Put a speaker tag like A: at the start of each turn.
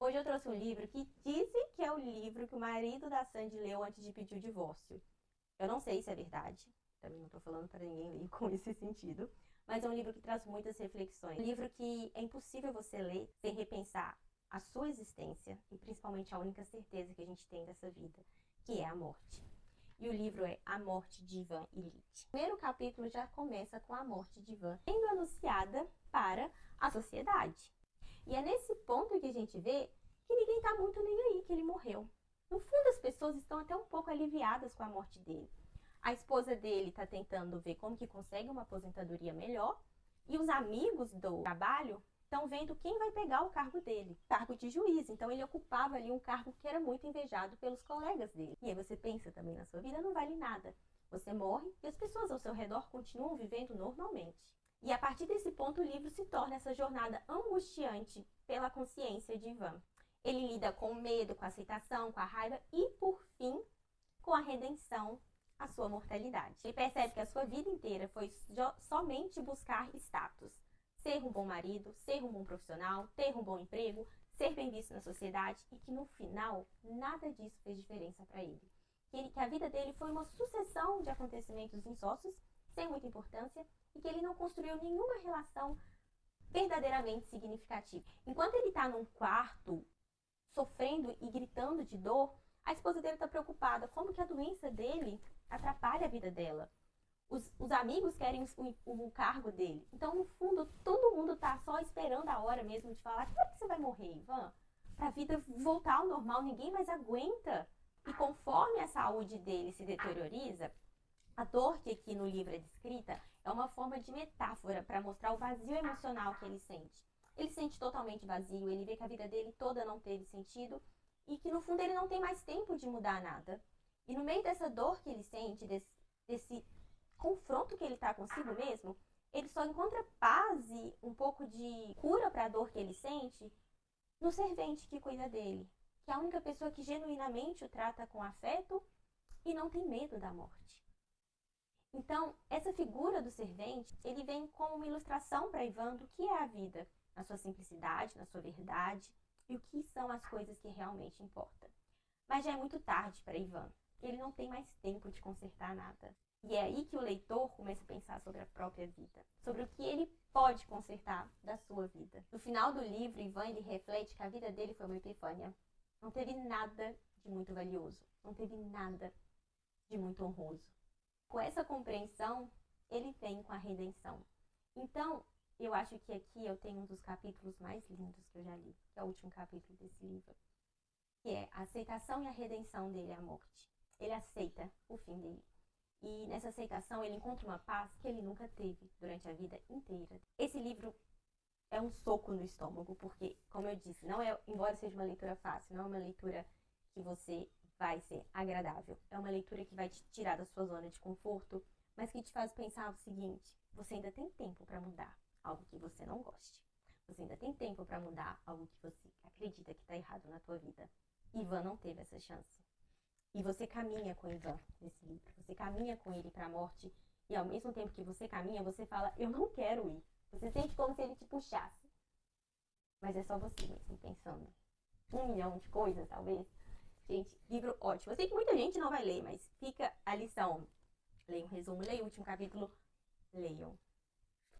A: Hoje eu trouxe um livro que dizem que é o livro que o marido da Sandy leu antes de pedir o divórcio. Eu não sei se é verdade, também não estou falando para ninguém ler com esse sentido, mas é um livro que traz muitas reflexões. Um livro que é impossível você ler sem repensar a sua existência e principalmente a única certeza que a gente tem dessa vida, que é a morte. E o livro é A Morte de Ivan Illich. O primeiro capítulo já começa com a morte de Ivan sendo anunciada para a sociedade. E é nesse ponto que a gente vê que ninguém está muito nem aí que ele morreu. No fundo, as pessoas estão até um pouco aliviadas com a morte dele. A esposa dele está tentando ver como que consegue uma aposentadoria melhor. E os amigos do trabalho estão vendo quem vai pegar o cargo dele, cargo de juiz. Então ele ocupava ali um cargo que era muito invejado pelos colegas dele. E aí você pensa também na sua vida, não vale nada. Você morre e as pessoas ao seu redor continuam vivendo normalmente. E a partir desse ponto o livro se torna essa jornada angustiante pela consciência de Ivan. Ele lida com o medo, com a aceitação, com a raiva e, por fim, com a redenção, a sua mortalidade. Ele percebe que a sua vida inteira foi somente buscar status. Ser um bom marido, ser um bom profissional, ter um bom emprego, ser bem visto na sociedade e que no final nada disso fez diferença para ele. Que a vida dele foi uma sucessão de acontecimentos insócios, sem muita importância, e que ele não construiu nenhuma relação verdadeiramente significativa. Enquanto ele está num quarto, sofrendo e gritando de dor, a esposa dele está preocupada como que a doença dele atrapalha a vida dela. Os amigos querem o cargo dele. Então, no fundo, todo mundo tá só esperando a hora mesmo de falar: como é que você vai morrer, Ivan? Pra vida voltar ao normal, ninguém mais aguenta. E conforme a saúde dele se deterioriza, a dor que aqui no livro é descrita é uma forma de metáfora para mostrar o vazio emocional que ele sente. Ele se sente totalmente vazio, ele vê que a vida dele toda não teve sentido e que no fundo ele não tem mais tempo de mudar nada. E no meio dessa dor que ele sente, desse confronto que ele está consigo mesmo, ele só encontra paz e um pouco de cura para a dor que ele sente no servente que cuida dele, que é a única pessoa que genuinamente o trata com afeto e não tem medo da morte. Então, essa figura do servente, ele vem como uma ilustração para Ivan do que é a vida, na sua simplicidade, na sua verdade e o que são as coisas que realmente importam. Mas já é muito tarde para Ivan, ele não tem mais tempo de consertar nada. E é aí que o leitor começa a pensar sobre a própria vida, sobre o que ele pode consertar da sua vida. No final do livro, Ivan ele reflete que a vida dele foi uma epifânia. Não teve nada de muito valioso, não teve nada de muito honroso. Com essa compreensão, ele vem com a redenção. Então, eu acho que aqui eu tenho um dos capítulos mais lindos que eu já li, que é o último capítulo desse livro, que é a aceitação e a redenção dele à morte. Ele aceita o fim dele. E nessa aceitação ele encontra uma paz que ele nunca teve durante a vida inteira. Esse livro é um soco no estômago, porque, como eu disse, embora seja uma leitura fácil, não é uma leitura que você vai ser agradável. É uma leitura que vai te tirar da sua zona de conforto, mas que te faz pensar o seguinte: você ainda tem tempo para mudar algo que você não goste. Você ainda tem tempo para mudar algo que você acredita que está errado na tua vida. Ivan não teve essa chance. E você caminha com Ivan nesse livro. Você caminha com ele para a morte. E ao mesmo tempo que você caminha, você fala: eu não quero ir. Você sente como se ele te puxasse. Mas é só você mesmo pensando. 1 milhão de coisas, talvez. Gente, livro ótimo. Eu sei que muita gente não vai ler, mas fica a lição. Leia um resumo, leia o último capítulo. Leiam.